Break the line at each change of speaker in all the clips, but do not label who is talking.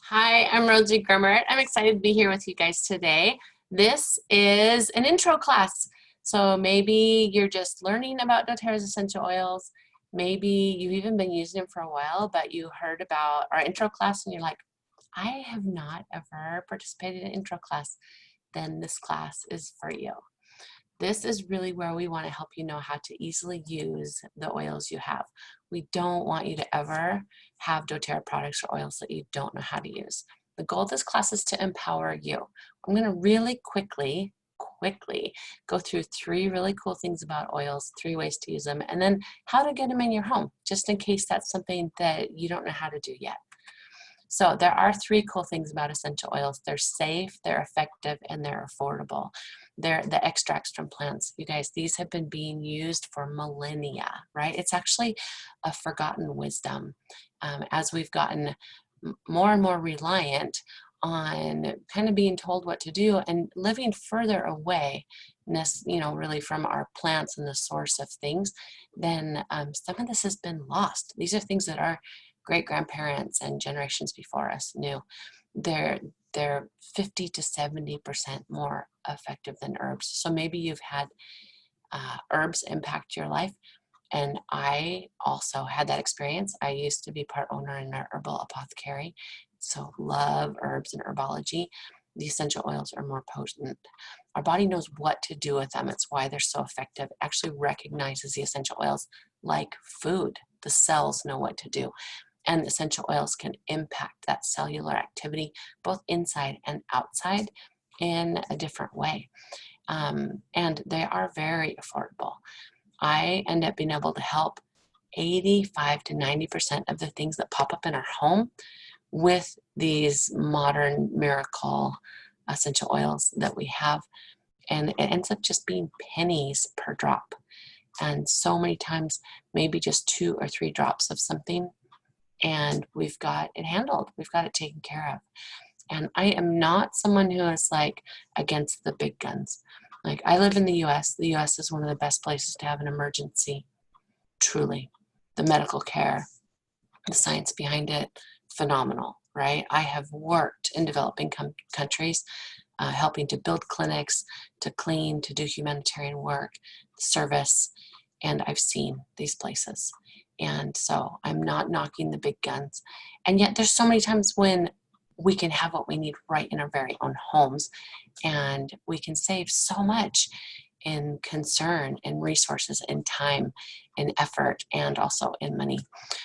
Hi, I'm Rosie Gremmert. I'm excited to be here with you guys today. This is an intro class. So maybe you're just learning about doTERRA's essential oils. Maybe you've even been using them for a while, but you heard about our intro class and you're like, I have not ever participated in an intro class. Then this class is for you. This is really where we want to help you know how to easily use the oils you have. We don't want you to ever have doTERRA products or oils that you don't know how to use. The goal of this class is to empower you. I'm going to really quickly go through 3 really cool things about oils, 3 ways to use them, and then how to get them in your home, just in case that's something that you don't know how to do yet. So there are 3 cool things about essential oils. They're safe, they're effective, and they're affordable. They're the extracts from plants. You guys, these have been being used for millennia, right? It's actually a forgotten wisdom as we've gotten more and more reliant on kind of being told what to do and living further away, really from our plants and the source of things, then some of this has been lost. These are things that our great-grandparents and generations before us knew. They're 50 to 70% more effective than herbs. So maybe you've had herbs impact your life. And I also had that experience. I used to be part owner in an herbal apothecary. So love herbs and herbology. The essential oils are more potent. Our body knows what to do with them. It's why they're so effective. It actually recognizes the essential oils like food. The cells know what to do. And essential oils can impact that cellular activity, both inside and outside, in a different way. And they are very affordable. I end up being able to help 85 to 90% of the things that pop up in our home with these modern miracle essential oils that we have. And it ends up just being pennies per drop. And so many times, maybe just 2 or 3 drops of something, and we've got it handled. We've got it taken care of. And I am not someone who is like against the big guns. Like, I live in the US. The US is one of the best places to have an emergency. Truly. The medical care, the science behind it, phenomenal, right? I have worked in developing countries, helping to build clinics, to clean, to do humanitarian work, service, and I've seen these places. And so I'm not knocking the big guns. And yet there's so many times when we can have what we need right in our very own homes, and we can save so much in concern and resources and time and effort, and also in money.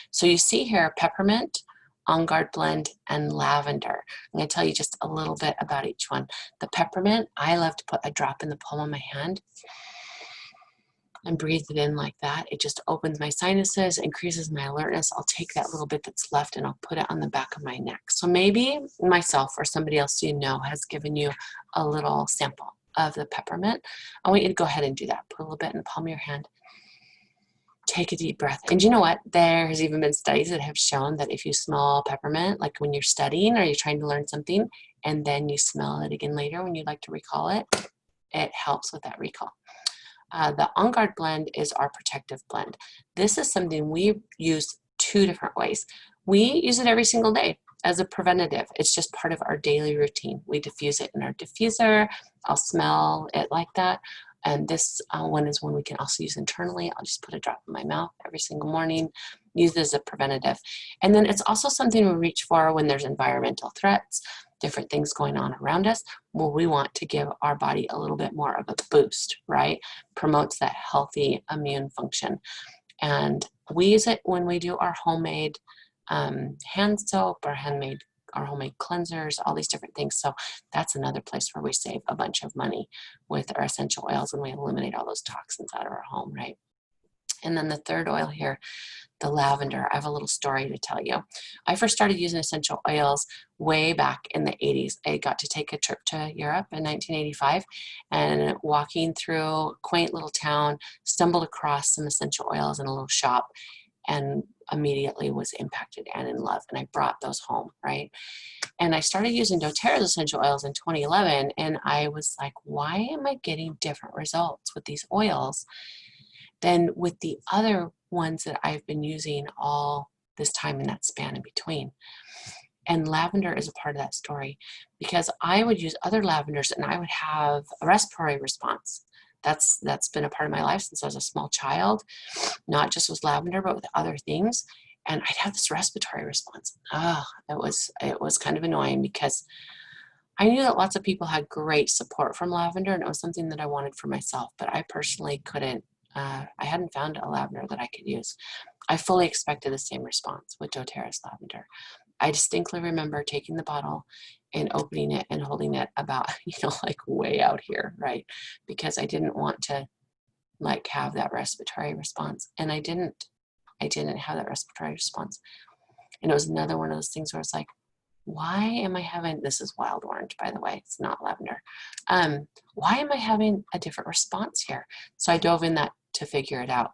So you see here peppermint, On Guard blend, and lavender. I'm going to tell you just a little bit about each one. The peppermint, I love to put a drop in the palm of my hand and breathe it in like that. It just opens my sinuses, increases my alertness. I'll take that little bit that's left and I'll put it on the back of my neck. So maybe myself or somebody else you know has given you a little sample of the peppermint. I want you to go ahead and do that. Put a little bit in the palm of your hand. Take a deep breath. And you know what? There has even been studies that have shown that if you smell peppermint, like when you're studying or you're trying to learn something, and then you smell it again later when you'd like to recall it, it helps with that recall. The On Guard blend is our protective blend. This is something we use 2 different ways. We use it every single day as a preventative. It's just part of our daily routine. We diffuse it in our diffuser. I'll smell it like that. And this one is one we can also use internally. I'll just put a drop in my mouth every single morning, use it as a preventative. And then it's also something we reach for when there's environmental threats, different things going on around us, where we want to give our body a little bit more of a boost, right? Promotes that healthy immune function. And we use it when we do our homemade hand soap, our homemade cleansers, all these different things. So that's another place where we save a bunch of money with our essential oils, and we eliminate all those toxins out of our home, right? And then the third oil here, the lavender. I have a little story to tell you. I first started using essential oils way back in the 80s. I got to take a trip to Europe in 1985, and walking through a quaint little town, stumbled across some essential oils in a little shop, and immediately was impacted and in love. And I brought those home, right? And I started using doTERRA's essential oils in 2011, and I was like, why am I getting different results with these oils than with the other ones that I've been using all this time in that span in between? And lavender is a part of that story, because I would use other lavenders and I would have a respiratory response. That's been a part of my life since I was a small child, not just with lavender, but with other things. And I'd have this respiratory response. Oh, it was kind of annoying, because I knew that lots of people had great support from lavender, and it was something that I wanted for myself, but I personally couldn't. I hadn't found a lavender that I could use. I fully expected the same response with doTERRA's lavender. I distinctly remember taking the bottle and opening it and holding it about, like way out here, right? Because I didn't want to like have that respiratory response. And I didn't have that respiratory response. And it was another one of those things where it's like, why am I having, this is wild orange, by the way, it's not lavender. Why am I having a different response here? So I dove in that to figure it out.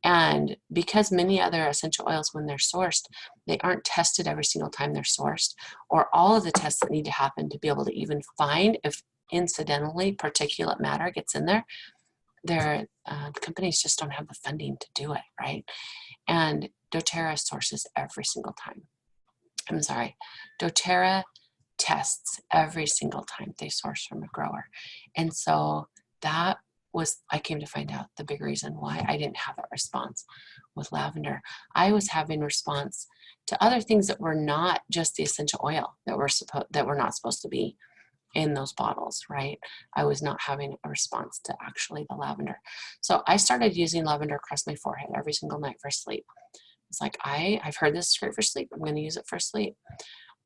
And because many other essential oils, when they're sourced, they aren't tested every single time they're sourced, or all of the tests that need to happen to be able to even find if incidentally particulate matter gets in there, the companies just don't have the funding to do it, right? And doTERRA sources every single time. I'm sorry, doTERRA tests every single time they source from a grower. And so that was, I came to find out the big reason why I didn't have that response with lavender. I was having response to other things that were not just the essential oil that were not supposed to be in those bottles, right? I was not having a response to actually the lavender. So I started using lavender across my forehead every single night for sleep. It's like, I've heard this is great for sleep. I'm going to use it for sleep.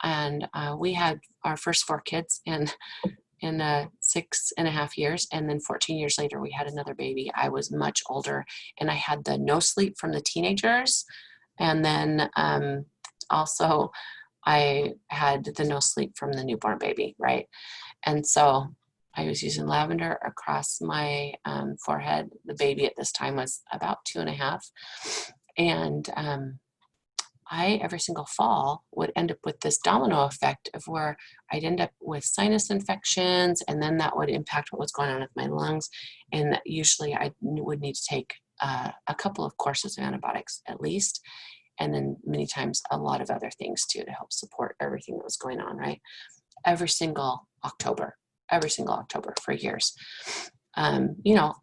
And we had our first 4 kids in 6.5 years. And then 14 years later, we had another baby. I was much older, and I had the no sleep from the teenagers. And then also I had the no sleep from the newborn baby, right? And so I was using lavender across my forehead. The baby at this time was about 2.5. And I, every single fall, would end up with this domino effect of where I'd end up with sinus infections, and then that would impact what was going on with my lungs. And usually I would need to take a couple of courses of antibiotics at least, and then many times a lot of other things too to help support everything that was going on, right? Every single October for years.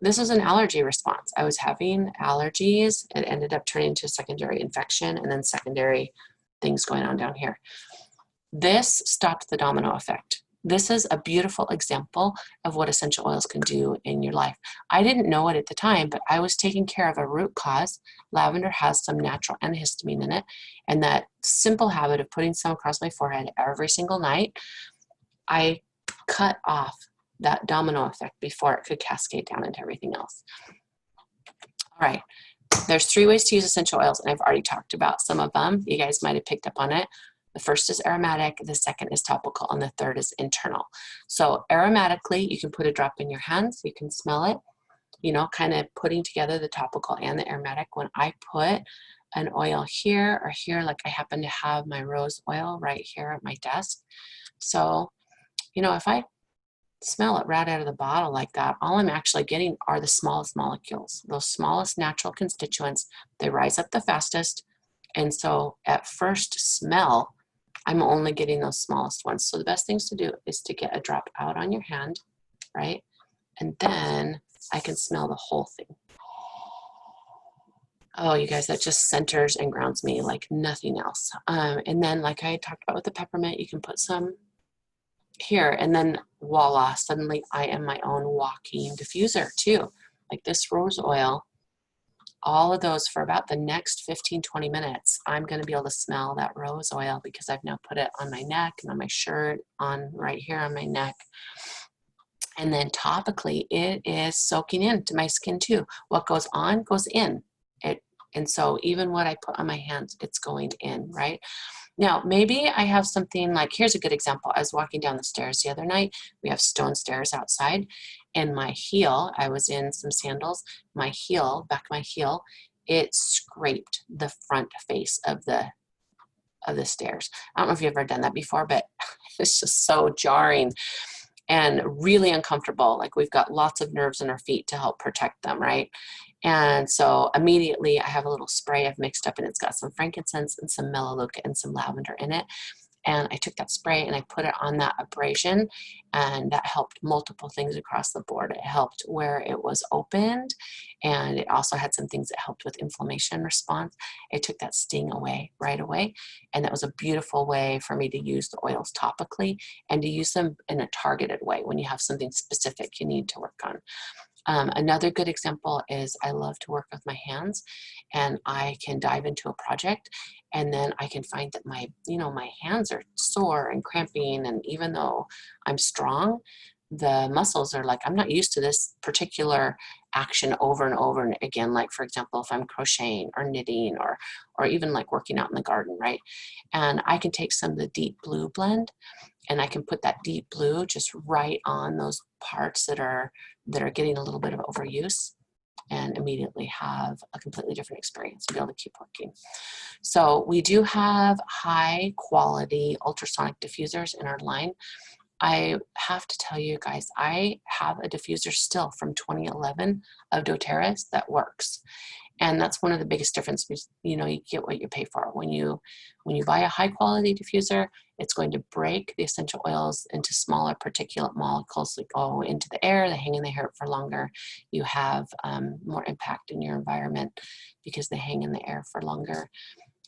This is an allergy response. I was having allergies. It ended up turning into a secondary infection, and then secondary things going on down here. This stopped the domino effect. This is a beautiful example of what essential oils can do in your life. I didn't know it at the time, but I was taking care of a root cause. Lavender has some natural antihistamine in it, and that simple habit of putting some across my forehead every single night, I cut off that domino effect before it could cascade down into everything else. All right, there's 3 ways to use essential oils, and I've already talked about some of them. You guys might have picked up on it. The first is aromatic, the second is topical, and the third is internal. So aromatically, you can put a drop in your hands, you can smell it, kind of putting together the topical and the aromatic. When I put an oil here or here, like I happen to have my rose oil right here at my desk. So, if I smell it right out of the bottle like that, all I'm actually getting are the smallest molecules, those smallest natural constituents. They rise up the fastest. And so at first smell, I'm only getting those smallest ones. So the best things to do is to get a drop out on your hand, right? And then I can smell the whole thing. Oh, you guys, that just centers and grounds me like nothing else. And then like I talked about with the peppermint, you can put some here, and then voila, suddenly I am my own walking diffuser too. Like this rose oil, all of those for about the next 15-20 minutes, I'm going to be able to smell that rose oil because I've now put it on my neck and on my shirt, on right here on my neck. And then topically, it is soaking into my skin too. What goes on goes in. And so even what I put on my hands, it's going in, right? Now, maybe I have something like, here's a good example. I was walking down the stairs the other night. We have stone stairs outside, and my heel, I was in some sandals, my heel, back of my heel, it scraped the front face of the stairs. I don't know if you've ever done that before, but it's just so jarring and really uncomfortable. Like we've got lots of nerves in our feet to help protect them, right? And so immediately I have a little spray I've mixed up, and it's got some frankincense and some melaleuca and some lavender in it. And I took that spray and I put it on that abrasion, and that helped multiple things across the board. It helped where it was opened, and it also had some things that helped with inflammation response. It took that sting away right away, and that was a beautiful way for me to use the oils topically and to use them in a targeted way when you have something specific you need to work on. Another good example is I love to work with my hands, and I can dive into a project, and then I can find that my hands are sore and cramping, and even though I'm strong, the muscles are like, I'm not used to this particular action over and over and again. Like, for example, if I'm crocheting or knitting or even like working out in the garden, right? And I can take some of the deep blue blend, and I can put that deep blue just right on those parts that are getting a little bit of overuse, and immediately have a completely different experience and be able to keep working. So we do have high quality ultrasonic diffusers in our line. I have to tell you guys, I have a diffuser still from 2011 of Doterra's that works. And that's one of the biggest differences. You get what you pay for. When you buy a high quality diffuser, it's going to break the essential oils into smaller particulate molecules that go into the air. They hang in the air for longer. You have more impact in your environment because they hang in the air for longer,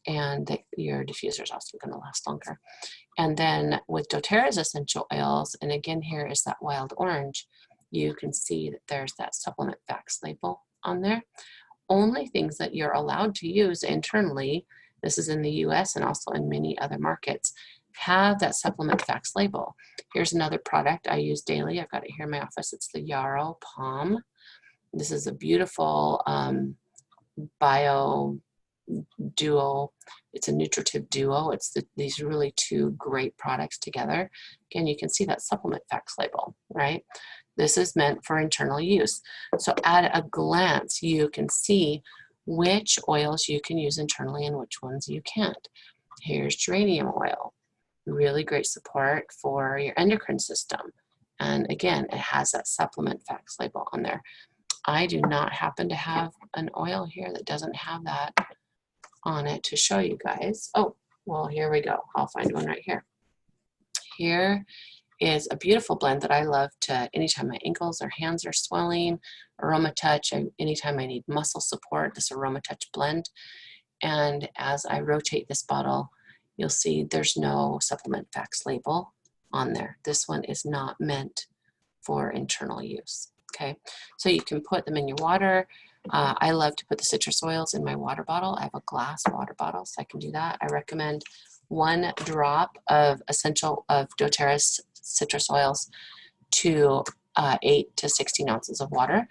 and your diffuser is also going to last longer. And then with Doterra's essential oils, and again here is that wild orange, you can see that there's that supplement facts label on there. Only things that you're allowed to use internally, this is in the US and also in many other markets, have that supplement facts label. Here's another product I use daily. I've got it here in my office. It's the Yarrow Palm. This is a beautiful bio duo. It's a nutritive duo. It's these really two great products together. Again, you can see that supplement facts label, right? This is meant for internal use. So at a glance, you can see which oils you can use internally and which ones you can't. Here's geranium oil, really great support for your endocrine system. And again, it has that supplement facts label on there. I do not happen to have an oil here that doesn't have that on it to show you guys. Oh, well, here we go. I'll find one right here. Here is a beautiful blend that I love to, anytime my ankles or hands are swelling, Aroma Touch, anytime I need muscle support, this Aroma Touch blend. And as I rotate this bottle, you'll see there's no supplement facts label on there. This one is not meant for internal use. Okay, so you can put them in your water. I love to put the citrus oils in my water bottle. I have a glass water bottle, so I can do that. I recommend 1 drop of doTERRA's citrus oils to 8 to 16 ounces of water.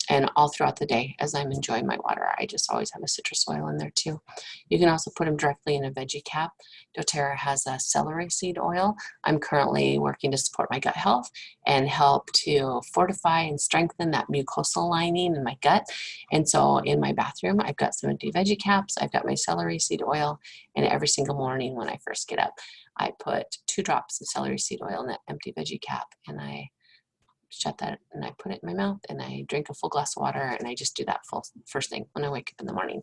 And all throughout the day, as I'm enjoying my water, I just always have a citrus oil in there too. You can also put them directly in a veggie cap. doTERRA has a celery seed oil. I'm currently working to support my gut health and help to fortify and strengthen that mucosal lining in my gut. And so in my bathroom, I've got some empty veggie caps. I've got my celery seed oil. And every single morning when I first get up, I put 2 drops of celery seed oil in that empty veggie cap, and I shut that and I put it in my mouth, and I drink a full glass of water, and I just do that first thing when I wake up in the morning.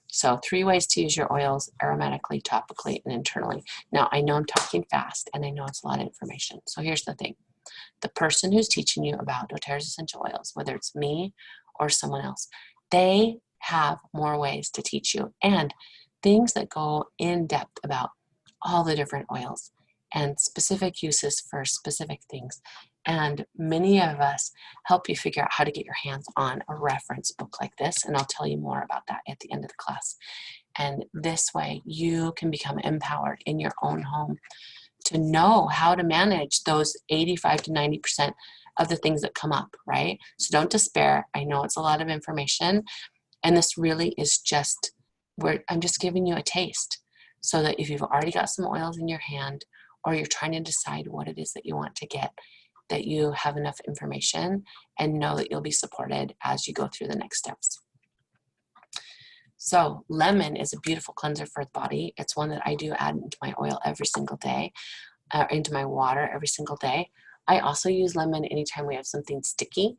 So 3 ways to use your oils: aromatically, topically, and internally. Now, I know I'm talking fast, and I know it's a lot of information. So here's the thing. The person who's teaching you about doTERRA's essential oils, whether it's me or someone else, they have more ways to teach you, and things that go in depth about all the different oils and specific uses for specific things. And many of us help you figure out how to get your hands on a reference book like this, and I'll tell you more about that at the end of the class. And this way you can become empowered in your own home to know how to manage those 85 to 90% of the things that come up, right? So don't despair. I know it's a lot of information, and this really is just where I'm just giving you a taste, so that if you've already got some oils in your hand, or you're trying to decide what it is that you want to get, that you have enough information and know that you'll be supported as you go through the next steps. So lemon is a beautiful cleanser for the body. It's one that I do add into my oil every single day, into my water every single day. I also use lemon anytime we have something sticky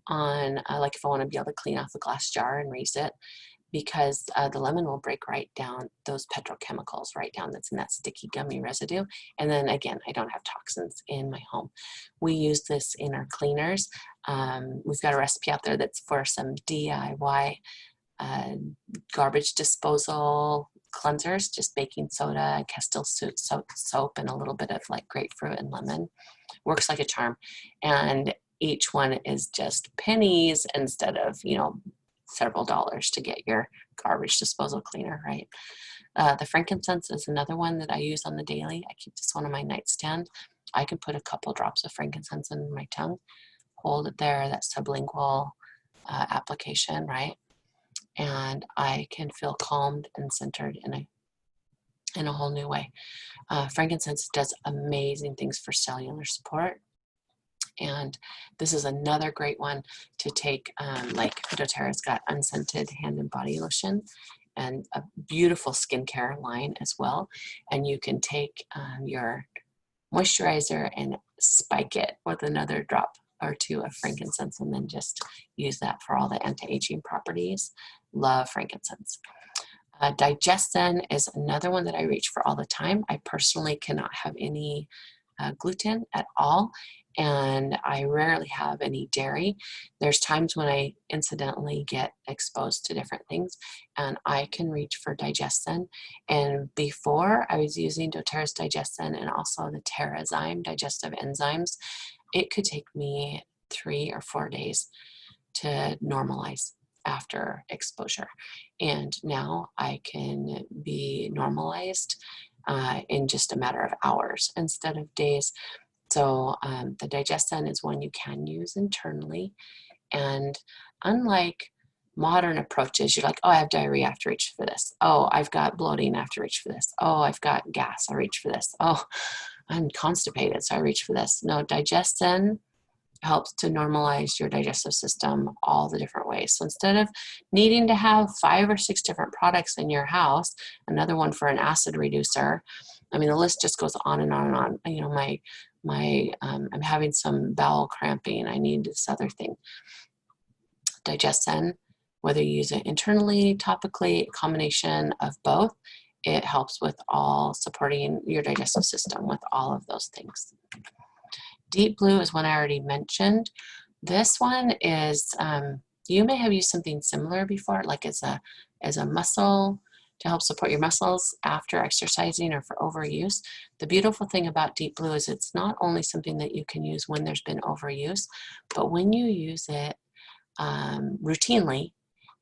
on, like if I want to be able to clean off a glass jar and raise it. because the lemon will break right down those petrochemicals right down that's in that sticky gummy residue. And then again, I don't have toxins in my home. We use this in our cleaners. We've got a recipe out there that's for some DIY garbage disposal cleansers, just baking soda, Castile soap, and a little bit of like grapefruit and lemon. Works like a charm. And each one is just pennies instead of, you know, several dollars to get your garbage disposal cleaner, right? The frankincense is another one that I use on the daily. I keep this one on my nightstand. I can put a couple drops of frankincense in my tongue, hold it there, that sublingual application, right? And I can feel calmed and centered in a whole new way. Frankincense does amazing things for cellular support. And this is another great one to take, like Doterra's got unscented hand and body lotion and a beautiful skincare line as well. And you can take your moisturizer and spike it with another drop or two of frankincense and then just use that for all the anti-aging properties. Love frankincense. Digestion is another one that I reach for all the time. I personally cannot have any gluten at all, and I rarely have any dairy. There's times when I incidentally get exposed to different things, and I can reach for Digestion. And before, I was using Doterra's Digestion and also the TerraZyme digestive enzymes. It could take me 3 or 4 days to normalize after exposure. And now I can be normalized in just a matter of hours instead of days. So the Digestion is one you can use internally. And unlike modern approaches, you're like, oh, I have diarrhea, I have to reach for this. Oh, I've got bloating, I have to reach for this. Oh, I've got gas, I reach for this. Oh, I'm constipated, so I reach for this. No, Digestion helps to normalize your digestive system all the different ways. So instead of needing to have 5 or 6 different products in your house, another one for an acid reducer, I mean, the list just goes on and on and on. You know, I'm having some bowel cramping, I need this other thing. Digestion, whether you use it internally, topically, a combination of both, it helps with all supporting your digestive system with all of those things. Deep Blue is one I already mentioned. This one is, you may have used something similar before, like as a muscle, to help support your muscles after exercising or for overuse. The beautiful thing about Deep Blue is it's not only something that you can use when there's been overuse, but when you use it routinely,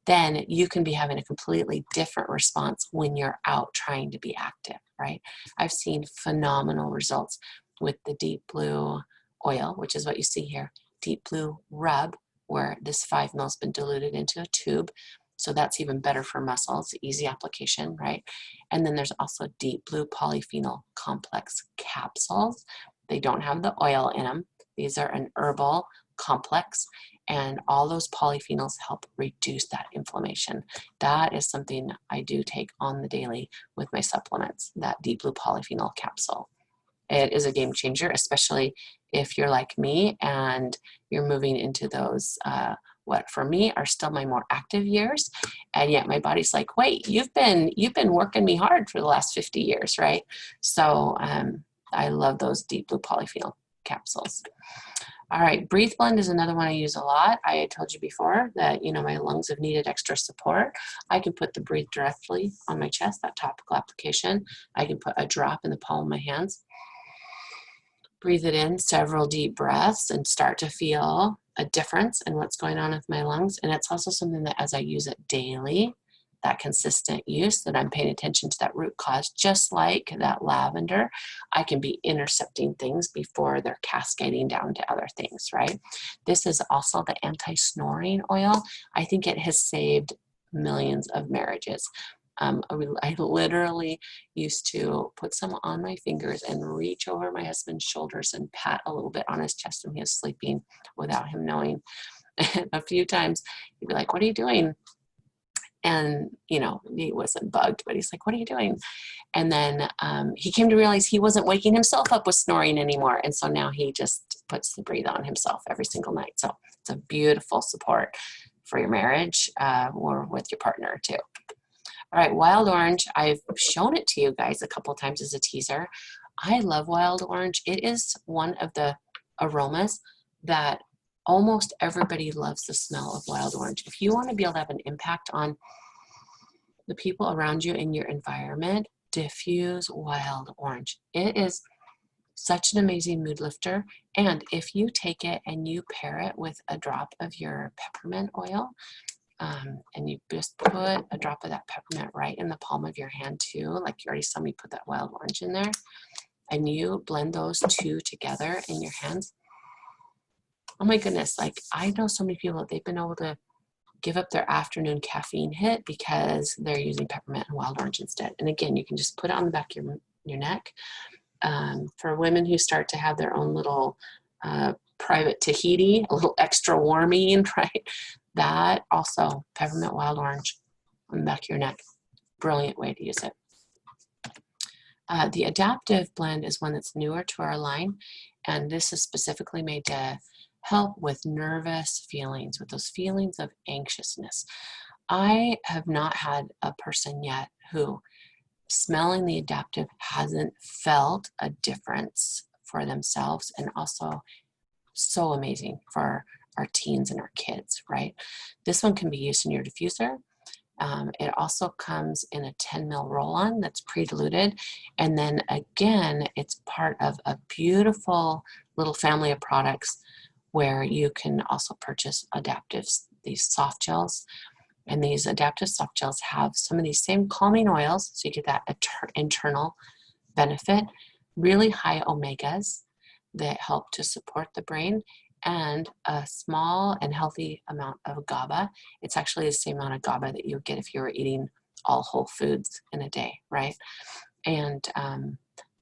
then you can be having a completely different response when you're out trying to be active, right? I've seen phenomenal results with the Deep Blue oil, which is what you see here. Deep Blue Rub, where this 5 ml has been diluted into a tube. So that's even better for muscles, easy application, right? And then there's also Deep Blue Polyphenol Complex capsules. They don't have the oil in them. These are an herbal complex, and all those polyphenols help reduce that inflammation. That is something I do take on the daily with my supplements, that Deep Blue Polyphenol capsule. It is a game changer, especially if you're like me and you're moving into those, what for me are still my more active years. And yet my body's like, wait, you've been working me hard for the last 50 years, right? So I love those Deep Blue Polyphenol capsules. All right, Breathe Blend is another one I use a lot. I had told you before that, you know, my lungs have needed extra support. I can put the Breathe directly on my chest, that topical application. I can put a drop in the palm of my hands. Breathe it in, several deep breaths, and start to feel a difference in what's going on with my lungs. And it's also something that as I use it daily, that consistent use, that I'm paying attention to that root cause, just like that lavender, I can be intercepting things before they're cascading down to other things, right? This is also the anti-snoring oil. I think it has saved millions of marriages. I literally used to put some on my fingers and reach over my husband's shoulders and pat a little bit on his chest when he was sleeping without him knowing. A few times he'd be like, what are you doing? And, you know, he wasn't bugged, but he's like, what are you doing? And then he came to realize he wasn't waking himself up with snoring anymore. And so now he just puts the Breathe on himself every single night. So it's a beautiful support for your marriage or with your partner too. All right, wild orange. I've shown it to you guys a couple times as a teaser. I love wild orange. It is one of the aromas that almost everybody loves the smell of wild orange. If you want to be able to have an impact on the people around you in your environment, diffuse wild orange. It is such an amazing mood lifter. And if you take it and you pair it with a drop of your peppermint oil, and you just put a drop of that peppermint right in the palm of your hand too, like you already saw me put that wild orange in there, and you blend those two together in your hands. Oh my goodness, like I know so many people, they've been able to give up their afternoon caffeine hit because they're using peppermint and wild orange instead. And again, you can just put it on the back of your neck. For women who start to have their own little private Tahiti, a little extra warming, right? That also, peppermint wild orange on the back of your neck. Brilliant way to use it. The adaptive blend is one that's newer to our line, and this is specifically made to help with nervous feelings, with those feelings of anxiousness. I have not had a person yet who smelling the adaptive hasn't felt a difference for themselves, and also so amazing for our teens and our kids, right? This one can be used in your diffuser. It also comes in a 10 ml roll-on that's pre-diluted. And then again, it's part of a beautiful little family of products where you can also purchase adaptives, these soft gels. And these adaptive soft gels have some of these same calming oils, so you get that internal benefit, really high omegas that help to support the brain, and a small and healthy amount of GABA. It's actually the same amount of GABA that you would get if you were eating all whole foods in a day, right? And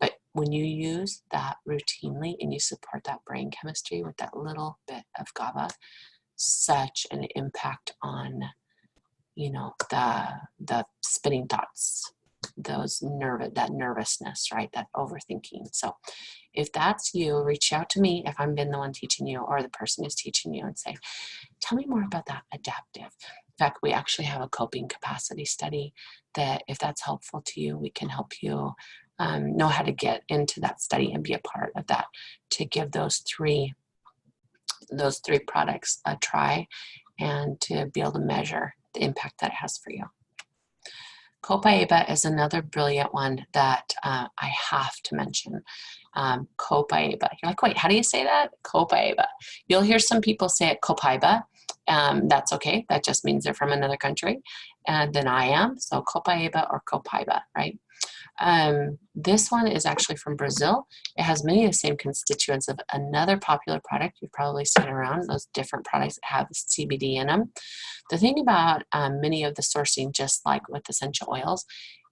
but when you use that routinely and you support that brain chemistry with that little bit of GABA, such an impact on, you know, the spinning thoughts, that nervousness, right? That overthinking. So if that's you, reach out to me if I've been the one teaching you or the person who's teaching you and say, tell me more about that adaptive. In fact, we actually have a coping capacity study that if that's helpful to you, we can help you know how to get into that study and be a part of that, to give those three products a try and to be able to measure the impact that it has for you. Copaiba is another brilliant one that I have to mention. Copaiba. You're like, wait, how do you say that? Copaiba. You'll hear some people say it Copaiba. That's okay. That just means they're from another country than I am. So Copaiba or Copaiba, right? This one is actually from Brazil. It has many of the same constituents of another popular product you've probably seen around, those different products that have CBD in them. The thing about many of the sourcing, just like with essential oils,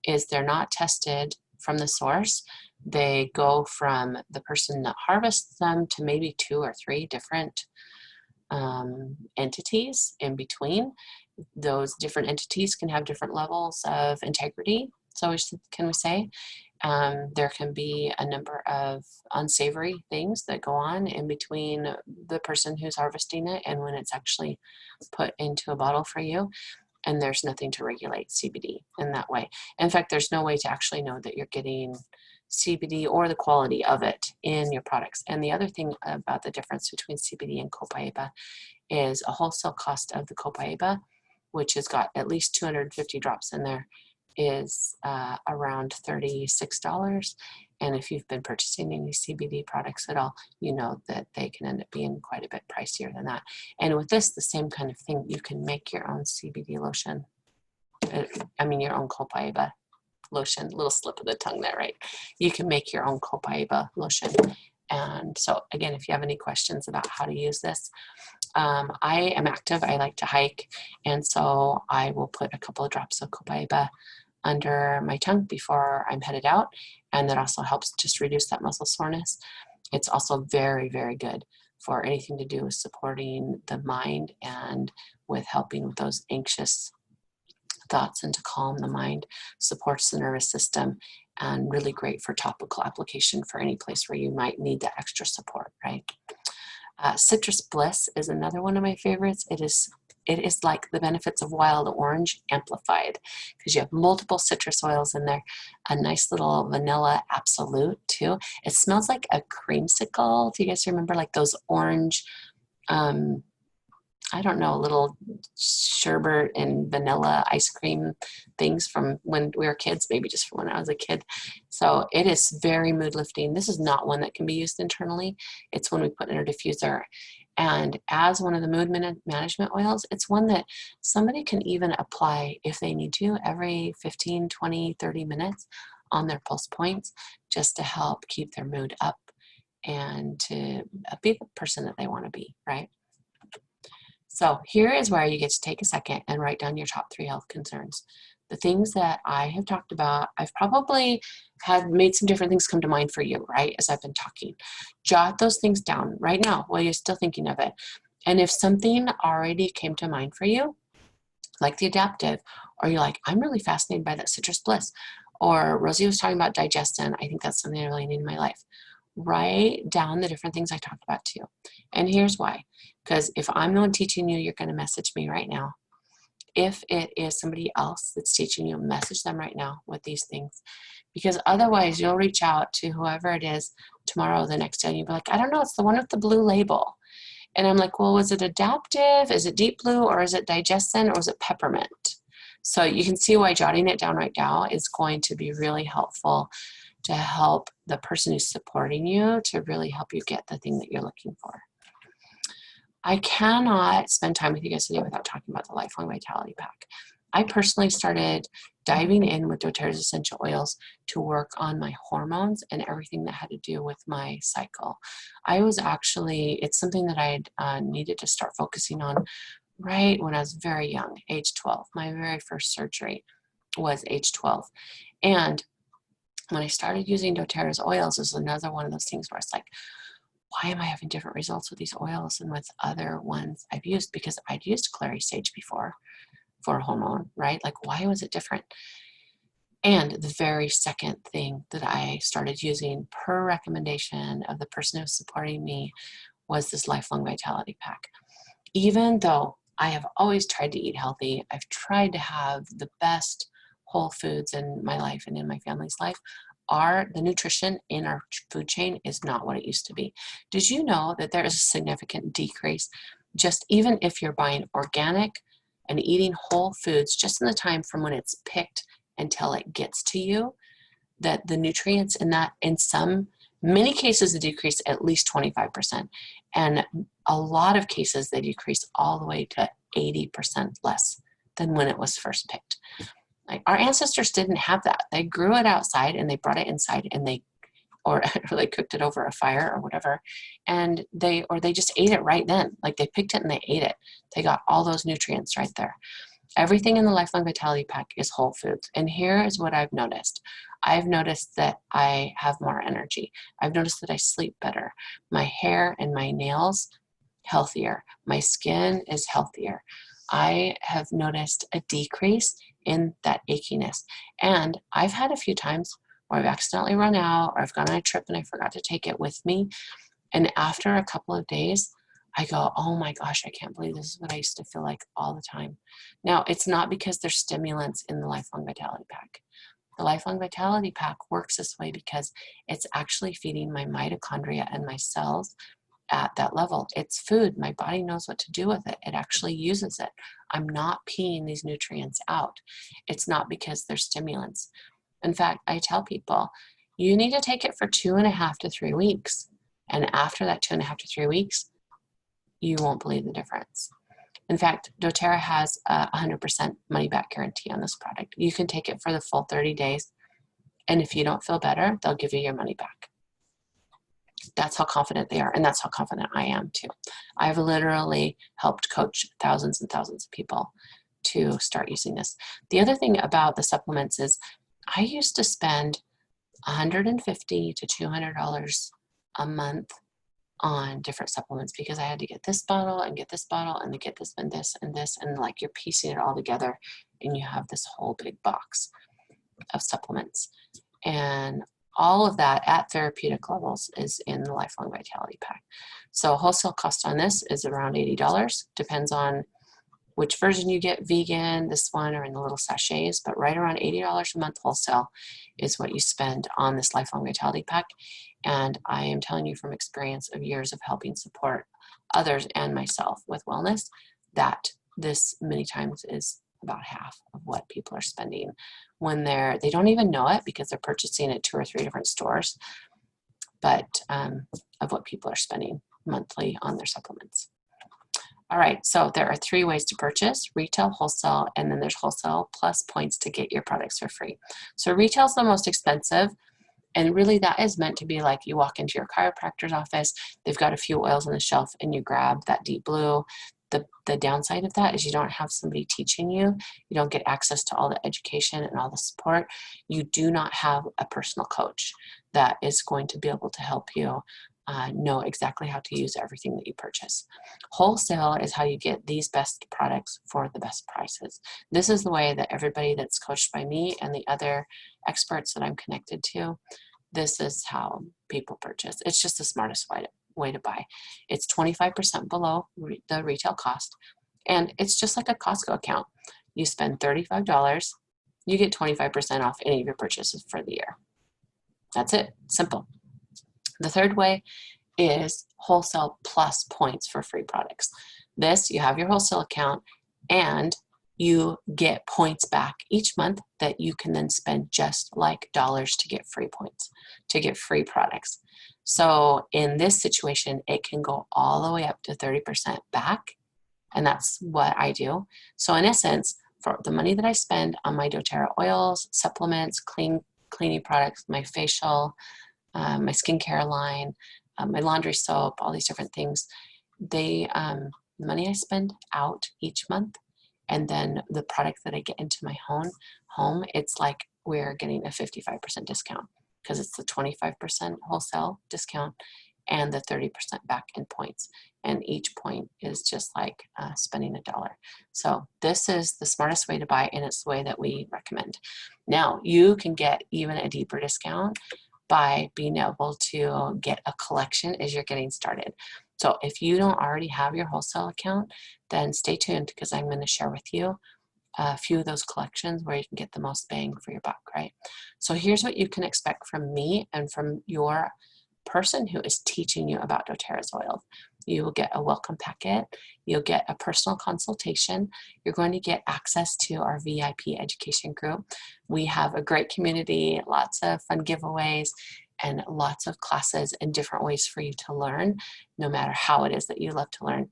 is they're not tested from the source. They go from the person that harvests them to maybe 2 or 3 different entities in between. Those different entities can have different levels of integrity. So can we say there can be a number of unsavory things that go on in between the person who's harvesting it and when it's actually put into a bottle for you. And there's nothing to regulate CBD in that way. In fact, there's no way to actually know that you're getting CBD or the quality of it in your products. And the other thing about the difference between CBD and Copaiba is a wholesale cost of the Copaiba, which has got at least 250 drops in there, is around $36. And if you've been purchasing any CBD products at all, you know that they can end up being quite a bit pricier than that. And with this, the same kind of thing, you can make your own CBD lotion. Your own Copaiba lotion, little slip of the tongue there, right? You can make your own Copaiba lotion. And so again, if you have any questions about how to use this, I am active. I like to hike. And so I will put a couple of drops of Copaiba under my tongue before I'm headed out. And that also helps just reduce that muscle soreness. It's also very, very good for anything to do with supporting the mind and with helping with those anxious thoughts and to calm the mind, supports the nervous system, and really great for topical application for any place where you might need that extra support, right? Citrus Bliss is another one of my favorites. It is like the benefits of wild orange amplified, because you have multiple citrus oils in there. A nice little vanilla absolute too. It smells like a creamsicle. Do you guys remember like those orange, I don't know, little sherbet and vanilla ice cream things from when we were kids, maybe just from when I was a kid. So it is very mood lifting. This is not one that can be used internally. It's one we put in a diffuser. And as one of the mood management oils, it's one that somebody can even apply if they need to every 15, 20, 30 minutes on their pulse points, just to help keep their mood up and to be the person that they want to be, right? So here is where you get to take a second and write down your top 3 health concerns. The things that I have talked about, I've probably had made some different things come to mind for you, right, as I've been talking. Jot those things down right now while you're still thinking of it. And if something already came to mind for you, like the adaptive, or you're like, I'm really fascinated by that Citrus Bliss, or Rosie was talking about Digestion, I think that's something I really need in my life. Write down the different things I talked about too. And here's why. Because if I'm the one teaching you, you're going to message me right now. If it is somebody else that's teaching you, message them right now with these things. Because otherwise you'll reach out to whoever it is tomorrow, the next day, and you'll be like, I don't know, it's the one with the blue label. And I'm like, well, was it adaptive? Is it deep blue? Or is it Digestion? Or is it peppermint? So you can see why jotting it down right now is going to be really helpful to help the person who's supporting you to really help you get the thing that you're looking for. I cannot spend time with you guys today without talking about the Lifelong Vitality Pack. I personally started diving in with Doterra's essential oils to work on my hormones and everything that had to do with my cycle. It's something that I needed to start focusing on right when I was very young, age 12. My very first surgery was age 12. And when I started using Doterra's oils, is another one of those things where it's like, why am I having different results with these oils than with other ones I've used? Because I'd used clary sage before for a hormone, right? Like, why was it different? And the very second thing that I started using per recommendation of the person who was supporting me was this Lifelong Vitality Pack. Even though I have always tried to eat healthy, I've tried to have the best whole foods in my life and in my family's life, the nutrition in our food chain is not what it used to be. Did you know that there is a significant decrease, just even if you're buying organic and eating whole foods, just in the time from when it's picked until it gets to you, that the nutrients in that, in many cases, they decrease at least 25%. And a lot of cases, they decrease all the way to 80% less than when it was first picked. Like, our ancestors didn't have that. They grew it outside and they brought it inside and they cooked it over a fire or whatever. And they just ate it right then. Like, they picked it and they ate it. They got all those nutrients right there. Everything in the Lifelong Vitality Pack is whole foods. And here is what I've noticed. I've noticed that I have more energy. I've noticed that I sleep better. My hair and my nails, healthier. My skin is healthier. I have noticed a decrease in that achiness. And I've had a few times where I've accidentally run out, or I've gone on a trip and I forgot to take it with me. And after a couple of days, I go, oh my gosh, I can't believe this is what I used to feel like all the time. Now, it's not because there's stimulants in the Lifelong Vitality Pack. The Lifelong Vitality Pack works this way because it's actually feeding my mitochondria and my cells at that level. It's food. My body knows what to do with it. It actually uses it. I'm not peeing these nutrients out. It's not because they're stimulants. In fact, I tell people, you need to take it for 2.5 to 3 weeks. And after that 2.5 to 3 weeks, you won't believe the difference. In fact, Doterra has a 100% money back guarantee on this product. You can take it for the full 30 days. And if you don't feel better, they'll give you your money back. That's how confident they are, and that's how confident I am too. I've literally helped coach thousands and thousands of people to start using this. The other thing about the supplements is I used to spend $150 to $200 a month on different supplements because I had to get this bottle and get this bottle and get this and this and this, and like you're piecing it all together and you have this whole big box of supplements. And All of that at therapeutic levels is in the Lifelong Vitality Pack. So wholesale cost on this is around $80. Depends on which version you get, vegan, this one, or in the little sachets, but right around $80 a month wholesale is what you spend on this Lifelong Vitality Pack. And I am telling you from experience of years of helping support others and myself with wellness, that this many times is about half of what people are spending when they don't even know it because they're purchasing at 2 or 3 different stores, but of what people are spending monthly on their supplements. All right, so there are 3 ways to purchase: retail, wholesale, and then there's wholesale plus points to get your products for free. So retail is the most expensive, and really that is meant to be like you walk into your chiropractor's office, they've got a few oils on the shelf, and you grab that deep blue. The downside of that is you don't have somebody teaching you. You don't get access to all the education and all the support. You do not have a personal coach that is going to be able to help you know exactly how to use everything that you purchase. Wholesale is how you get these best products for the best prices. This is the way that everybody that's coached by me and the other experts that I'm connected to, this is how people purchase. It's just the smartest way to buy. It's 25% below the retail cost, and it's just like a Costco account. You spend $35, you get 25% off any of your purchases for the year. That's it. Simple. The third way is wholesale plus points for free products. This, you have your wholesale account and you get points back each month that you can then spend just like dollars to get free points, to get free products. So in this situation, it can go all the way up to 30% back, and that's what I do. So in essence, for the money that I spend on my doTERRA oils, supplements, cleaning products, my facial, my skincare line, my laundry soap, all these different things, the money I spend out each month, and then the product that I get into my home, it's like we're getting a 55% discount because it's the 25% wholesale discount and the 30% back in points. And each point is just like spending $1. So this is the smartest way to buy, and it's the way that we recommend. Now, you can get even a deeper discount by being able to get a collection as you're getting started. So if you don't already have your wholesale account, then stay tuned because I'm going to share with you a few of those collections where you can get the most bang for your buck, right? So here's what you can expect from me and from your person who is teaching you about doTERRA's oils. You will get a welcome packet. You'll get a personal consultation. You're going to get access to our VIP education group. We have a great community, lots of fun giveaways, and lots of classes and different ways for you to learn, no matter how it is that you love to learn.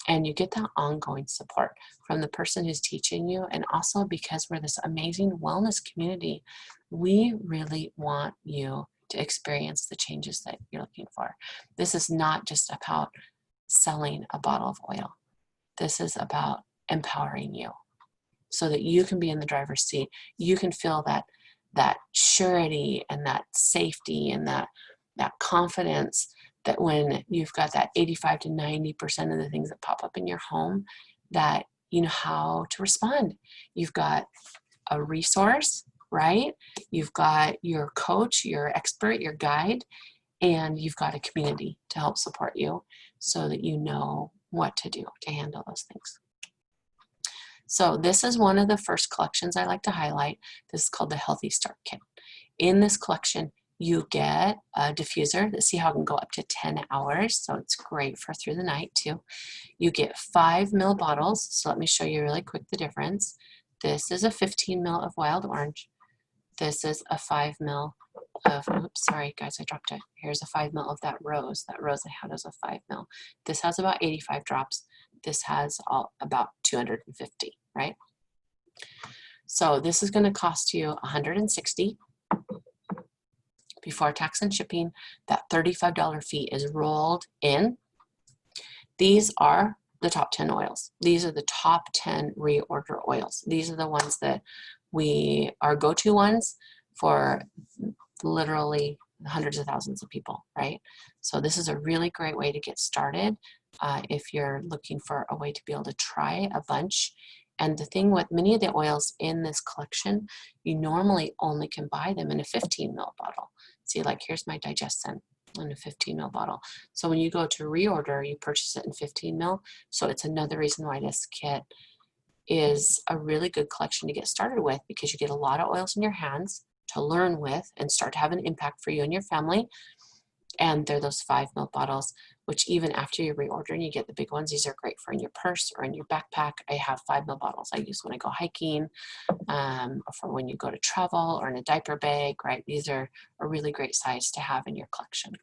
And you get that ongoing support from the person who's teaching you. And also because we're this amazing wellness community, we really want you to experience the changes that you're looking for. This is not just about selling a bottle of oil. This is about empowering you so that you can be in the driver's seat. You can feel that surety and that safety and that confidence that when you've got that 85 to 90% of the things that pop up in your home, that you know how to respond. You've got a resource, right? You've got your coach, your expert, your guide, and you've got a community to help support you so that you know what to do to handle those things. So this is one of the first collections I like to highlight. This is called the Healthy Start Kit. In this collection, you get a diffuser that see how it can go up to 10 hours. So it's great for through the night too. You get 5 ml bottles. So let me show you really quick the difference. This is a 15 ml of wild orange. This is a 5 ml of, oops, sorry guys, I dropped it. Here's a 5 ml of that rose. That rose I had is a 5 ml. This has about 85 drops. This has about 250, right? So this is going to cost you $160 before tax and shipping. That $35 fee is rolled in. These are the top 10 oils. These are the top 10 reorder oils. These are the ones that we are go-to ones for literally hundreds of thousands of people, right? So this is a really great way to get started if you're looking for a way to be able to try a bunch. And the thing with many of the oils in this collection, you normally only can buy them in a 15 ml bottle. See, like here's my Digestion in a 15 ml bottle. So when you go to reorder, you purchase it in 15 ml. So it's another reason why this kit is a really good collection to get started with, because you get a lot of oils in your hands to learn with and start to have an impact for you and your family. And they're those 5 ml bottles, which even after you reorder and you get the big ones, these are great for in your purse or in your backpack. I have 5 ml bottles I use when I go hiking, or for when you go to travel, or in a diaper bag, right? These are a really great size to have in your collection.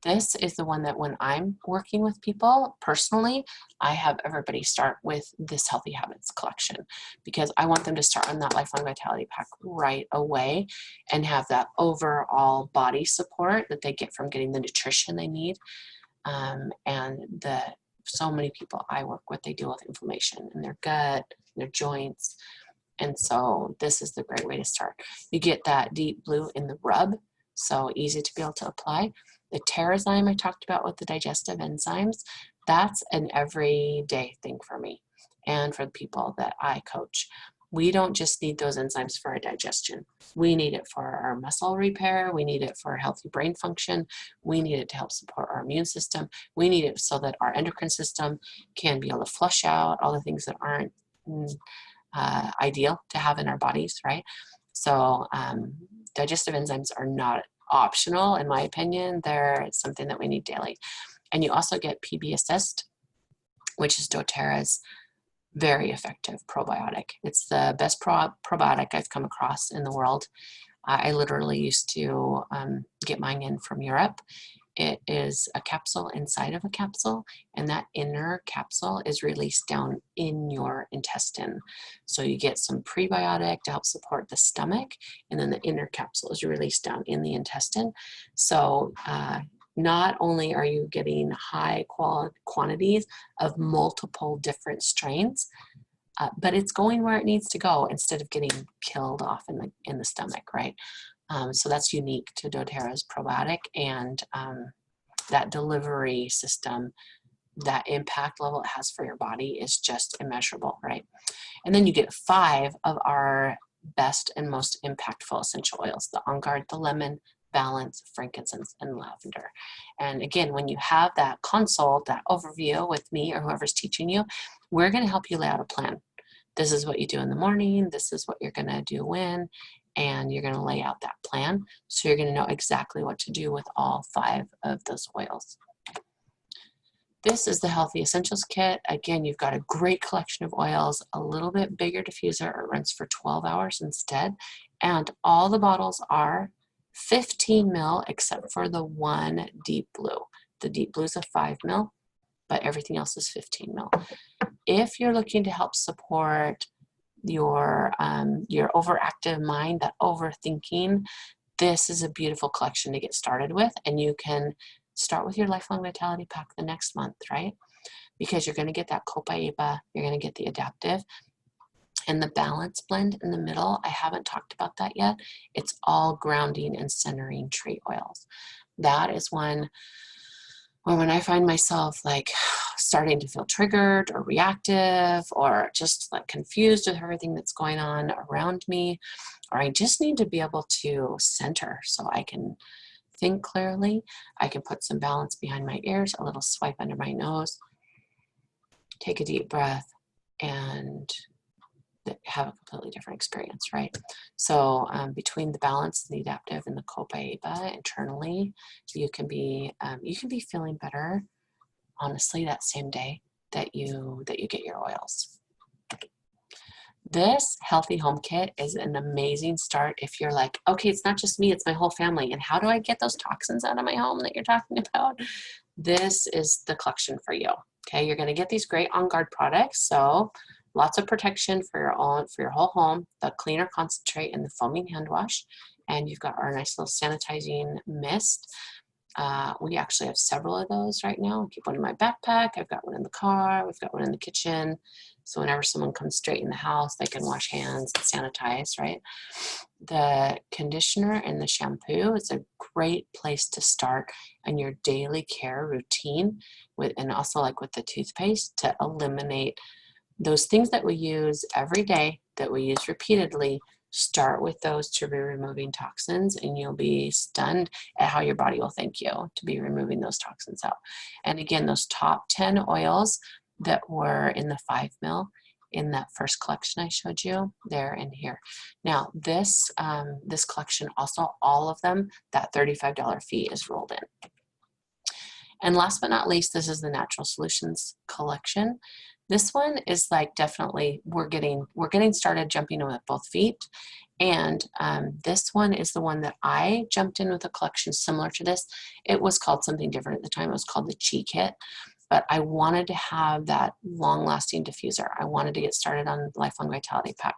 This is the one that when I'm working with people personally, I have everybody start with this Healthy Habits collection, because I want them to start on that Lifelong Vitality Pack right away and have that overall body support that they get from getting the nutrition they need. So many people I work with, they deal with inflammation in their gut, their joints. And so this is the great way to start. You get that deep blue in the rub, so easy to be able to apply. The Terrazyme I talked about with the digestive enzymes, that's an everyday thing for me and for the people that I coach. We don't just need those enzymes for our digestion. We need it for our muscle repair. We need it for healthy brain function. We need it to help support our immune system. We need it so that our endocrine system can be able to flush out all the things that aren't ideal to have in our bodies, right? So digestive enzymes are not optional, in my opinion. They're something that we need daily. And you also get PB Assist, which is doTERRA's very effective probiotic. It's the best probiotic I've come across in the world. I literally used to get mine in from Europe. It is a capsule inside of a capsule, and that inner capsule is released down in your intestine. So you get some prebiotic to help support the stomach, and then the inner capsule is released down in the intestine. So not only are you getting high quantities of multiple different strains, but it's going where it needs to go instead of getting killed off in the stomach, right? So that's unique to doTERRA's probiotic, and that delivery system, that impact level it has for your body is just immeasurable, right? And then you get 5 of our best and most impactful essential oils: the On Guard, the lemon, balance, frankincense, and lavender. And again, when you have that consult, that overview with me or whoever's teaching you, we're going to help you lay out a plan. This is what you do in the morning. This is what you're going to do when. And you're going to lay out that plan. So you're going to know exactly what to do with all 5 of those oils. This is the Healthy Essentials Kit. Again, you've got a great collection of oils, a little bit bigger diffuser. It runs for 12 hours instead. And all the bottles are 15 ml except for the one deep blue. The deep blue is a 5 ml, but everything else is 15 ml. If you're looking to help support your overactive mind, that overthinking, this is a beautiful collection to get started with. And you can start with your Lifelong Vitality Pack the next month, right? Because you're going to get that Copaiba, you're going to get the adaptive, and the balance blend in the middle. I haven't talked about that yet. It's all grounding and centering tree oils. That is when I find myself like starting to feel triggered or reactive, or just like confused with everything that's going on around me, or I just need to be able to center so I can think clearly. I can put some balance behind my ears, a little swipe under my nose, take a deep breath, and have a completely different experience, right? So between the balance, the adaptive, and the Copaiba internally, you can be feeling better, honestly, that same day that you get your oils. This Healthy Home Kit is an amazing start if you're like, okay, it's not just me, it's my whole family, and how do I get those toxins out of my home that you're talking about? This is the collection for you. Okay, you're going to get these great On Guard products, so lots of protection for your whole home, the cleaner concentrate and the foaming hand wash, and you've got our nice little sanitizing mist. We actually have several of those right now. I keep one in my backpack. I've got one in the car. We've got one in the kitchen. So whenever someone comes straight in the house, they can wash hands and sanitize, right? The conditioner and the shampoo is a great place to start on your daily care routine, and also like with the toothpaste, to eliminate those things that we use every day, that we use repeatedly, Start with those to be removing toxins, and you'll be stunned at how your body will thank you to be removing those toxins out. And again, those top 10 oils that were in the 5 ml in that first collection I showed you, they're in here. Now this, this collection also, all of them, that $35 fee is rolled in. And last but not least, this is the Natural Solutions collection. This one is like definitely, we're getting started jumping in with both feet. And this one is the one that I jumped in with a collection similar to this. It was called something different at the time. It was called the Chi Kit. But I wanted to have that long-lasting diffuser. I wanted to get started on Lifelong Vitality Pack.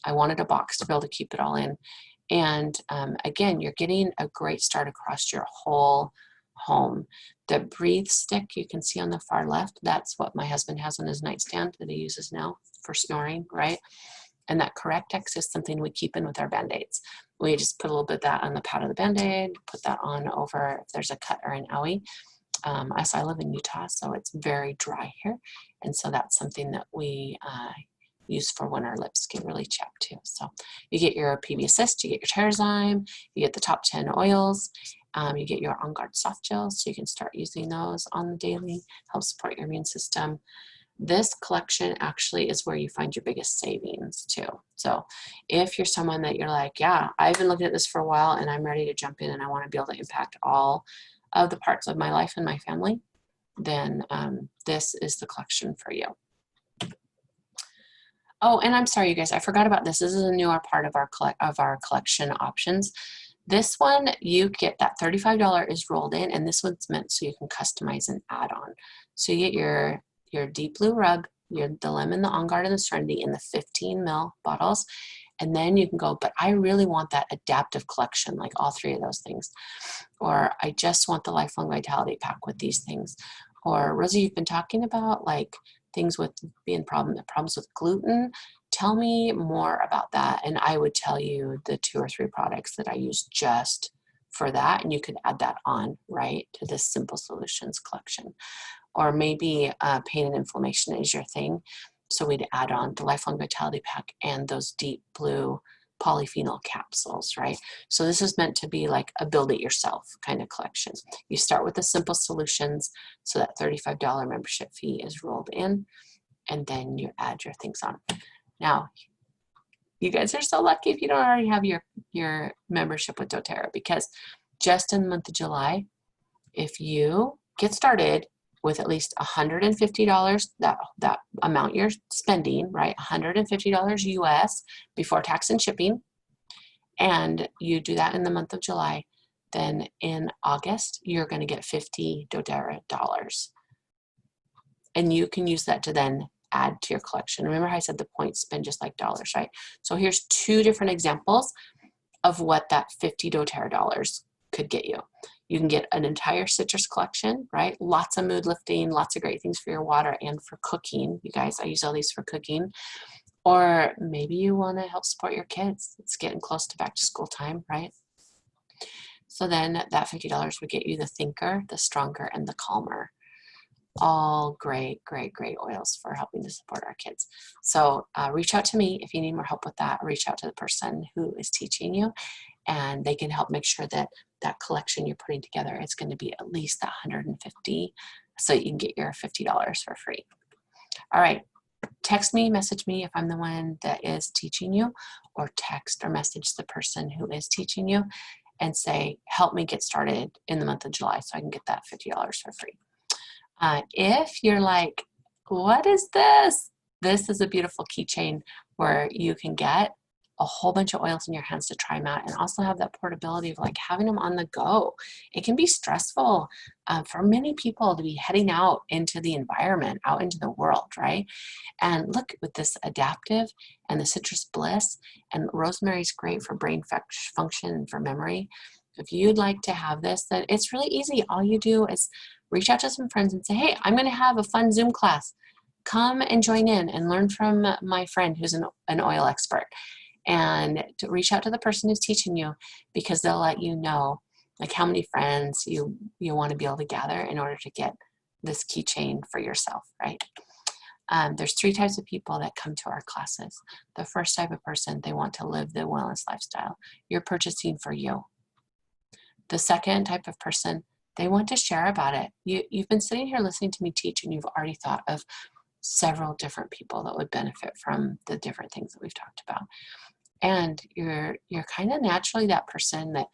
I wanted a box to be able to keep it all in. And again, you're getting a great start across your whole home. The Breathe stick you can see on the far left, that's what my husband has on his nightstand that he uses now for snoring, right? And that Correctex is something we keep in with our Band-Aids. We just put a little bit of that on the pad of the Band-Aid, put that on over if there's a cut or an owie. As I live in Utah, so it's very dry here. And so that's something that we use for when our lips get really chapped too. So you get your PB Assist, you get your Terrazyme, you get the top 10 oils, you get your On Guard soft gels, so you can start using those on the daily, help support your immune system. This collection actually is where you find your biggest savings too. So if you're someone that you're like, yeah, I've been looking at this for a while and I'm ready to jump in and I want to be able to impact all of the parts of my life and my family, then this is the collection for you. Oh, and I'm sorry, you guys, I forgot about this. This is a newer part of our collection options. This one, you get that $35 is rolled in, and this one's meant so you can customize and add on. So you get your Deep Blue Rub, the Lemon, the On Guard, and the Serenity in the 15 ml bottles. And then you can go, but I really want that adaptive collection, like all 3 of those things. Or I just want the Lifelong Vitality Pack with these things. Or Rosie, you've been talking about like things with being problems with gluten. Tell me more about that. And I would tell you the 2 or 3 products that I use just for that. And you could add that on, right, to this Simple Solutions collection. Or maybe pain and inflammation is your thing. So we'd add on the Lifelong Vitality Pack and those Deep Blue polyphenol capsules, right? So this is meant to be like a build it yourself kind of collection. You start with the Simple Solutions, so that $35 membership fee is rolled in, and then you add your things on. Now, you guys are so lucky if you don't already have your membership with Doterra, because just in the month of July, if you get started with at least $150, that amount you're spending, right? $150 US before tax and shipping, and you do that in the month of July, then in August, you're going to get $50 Doterra dollars. And you can use that to then add to your collection. Remember how I said the points spend just like dollars, right? So here's 2 different examples of what that $50 Doterra dollars could get you. You can get an entire citrus collection, right? Lots of mood lifting, lots of great things for your water and for cooking. You guys, I use all these for cooking. Or maybe you want to help support your kids. It's getting close to back to school time, right? So then that $50 would get you the Thinker, the Stronger, and the Calmer. All great, great, great oils for helping to support our kids. So reach out to me if you need more help with that. Reach out to the person who is teaching you, and they can help make sure that that collection you're putting together is going to be at least $150, so you can get your $50 for free. All right, text me, message me if I'm the one that is teaching you, or text or message the person who is teaching you and say, help me get started in the month of July so I can get that $50 for free. If you're like, what is this? This is a beautiful keychain where you can get a whole bunch of oils in your hands to try them out, and also have that portability of like having them on the go. It can be stressful for many people to be heading out into the environment, out into the world, right? And look, with this adaptive and the citrus bliss, and rosemary's great for brain function and for memory. If you'd like to have this, then it's really easy. All you do is reach out to some friends and say, hey, I'm going to have a fun Zoom class. Come and join in and learn from my friend who's an oil expert. And to reach out to the person who's teaching you, because they'll let you know like how many friends you want to be able to gather in order to get this keychain for yourself, right? There's 3 types of people that come to our classes. The first type of person, they want to live the wellness lifestyle. You're purchasing for you. The second type of person, they want to share about it. You've been sitting here listening to me teach, and you've already thought of several different people that would benefit from the different things that we've talked about. And you're kind of naturally that person that,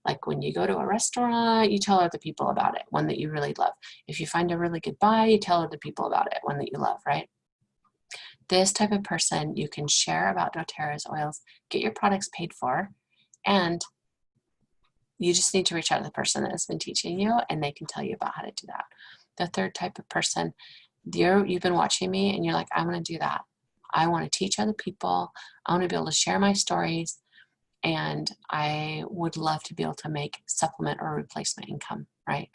like, when you go to a restaurant, you tell other people about it, one that you really love. If you find a really good buy, you tell other people about it, one that you love, right? This type of person, you can share about doTERRA's oils, get your products paid for, and you just need to reach out to the person that has been teaching you, and they can tell you about how to do that. The third type of person, you've been watching me and you're like, I want to do that. I want to teach other people. I want to be able to share my stories, and I would love to be able to make supplement or replacement income, right?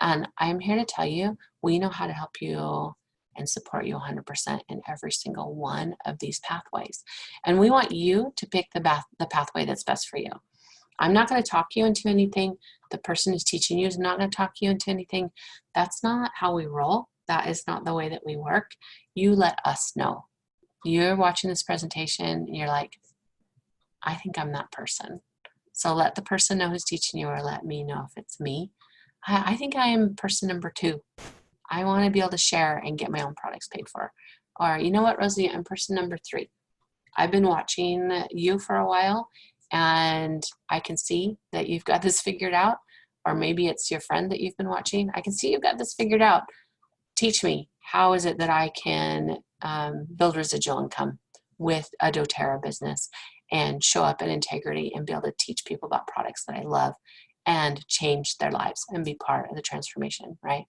And I'm here to tell you, we know how to help you and support you 100% in every single one of these pathways. And we want you to pick the pathway that's best for you. I'm not going to talk you into anything. The person who's teaching you is not going to talk you into anything. That's not how we roll. That is not the way that we work. You let us know. You're watching this presentation and you're like, I think I'm that person. So let the person know who's teaching you, or let me know if it's me. I think I am person number 2. I want to be able to share and get my own products paid for. Or, you know what, Rosie, I'm person number 3. I've been watching you for a while, and I can see that you've got this figured out. Or maybe it's your friend that you've been watching. I can see you've got this figured out. Teach me, how is it that I can build residual income with a doTERRA business and show up in integrity and be able to teach people about products that I love and change their lives and be part of the transformation, right?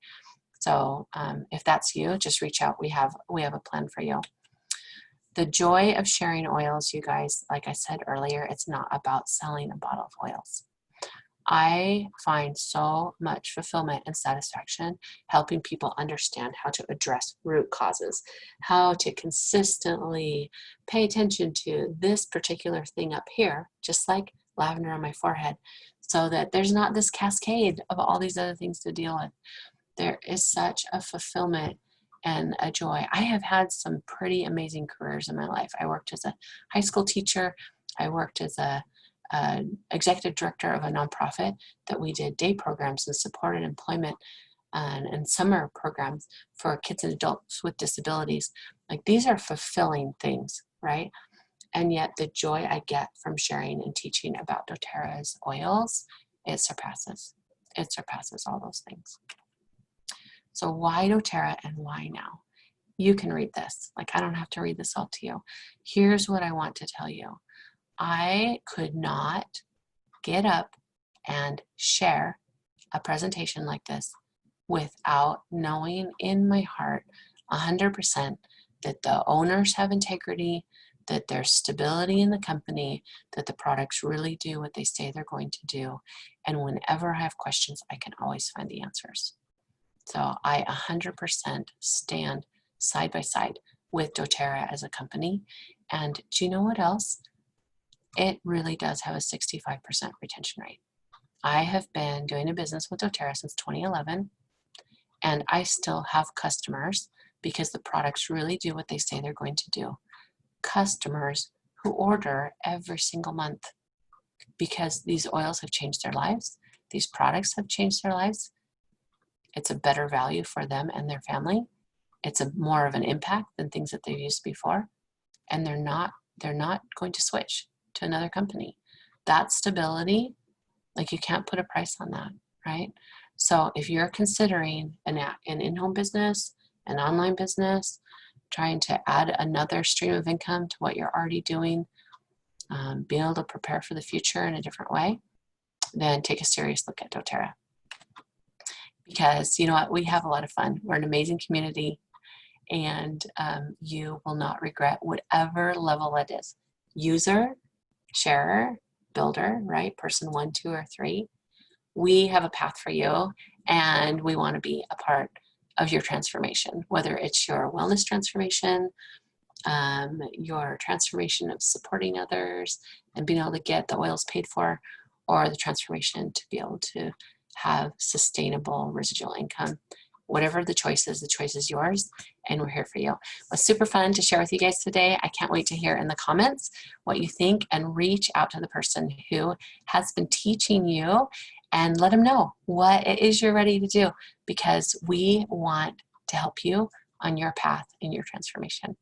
So if that's you, just reach out. We have a plan for you. The joy of sharing oils, you guys, like I said earlier, it's not about selling a bottle of oils. I find so much fulfillment and satisfaction helping people understand how to address root causes, how to consistently pay attention to this particular thing up here, just like lavender on my forehead, so that there's not this cascade of all these other things to deal with. There is such a fulfillment and a joy. I have had some pretty amazing careers in my life. I worked as a high school teacher. I worked as a executive director of a nonprofit that we did day programs and supported employment and summer programs for kids and adults with disabilities. Like, these are fulfilling things, right? And yet the joy I get from sharing and teaching about doTERRA's oils, it surpasses all those things. So why doTERRA and why now? You can read this. Like, I don't have to read this all to you. Here's what I want to tell you. I could not get up and share a presentation like this without knowing in my heart 100% that the owners have integrity, that there's stability in the company, that the products really do what they say they're going to do. And whenever I have questions, I can always find the answers. So I 100% stand side by side with doTERRA as a company. And do you know what else? It really does have a 65% retention rate. I have been doing a business with doTERRA since 2011, and I still have customers, because the products really do what they say they're going to do. Customers who order every single month because these oils have changed their lives. These products have changed their lives. It's a better value for them and their family. It's a more of an impact than things that they've used before. And they're not going to switch to another company. That stability, like, you can't put a price on that, right? So if you're considering an in-home business, an online business, trying to add another stream of income to what you're already doing, being able to prepare for the future in a different way, then take a serious look at doTERRA. Because you know what, we have a lot of fun. We're an amazing community, and you will not regret whatever level it is. User, sharer, builder, right? Person 1, 2, or 3. We have a path for you, and we want to be a part of your transformation, whether it's your wellness transformation, your transformation of supporting others and being able to get the oils paid for, or the transformation to be able to have sustainable residual income. whatever the choice is yours, and we're here for you. It was super fun to share with you guys today. I can't wait to hear in the comments what you think, and reach out to the person who has been teaching you and let them know what it is you're ready to do, because we want to help you on your path in your transformation.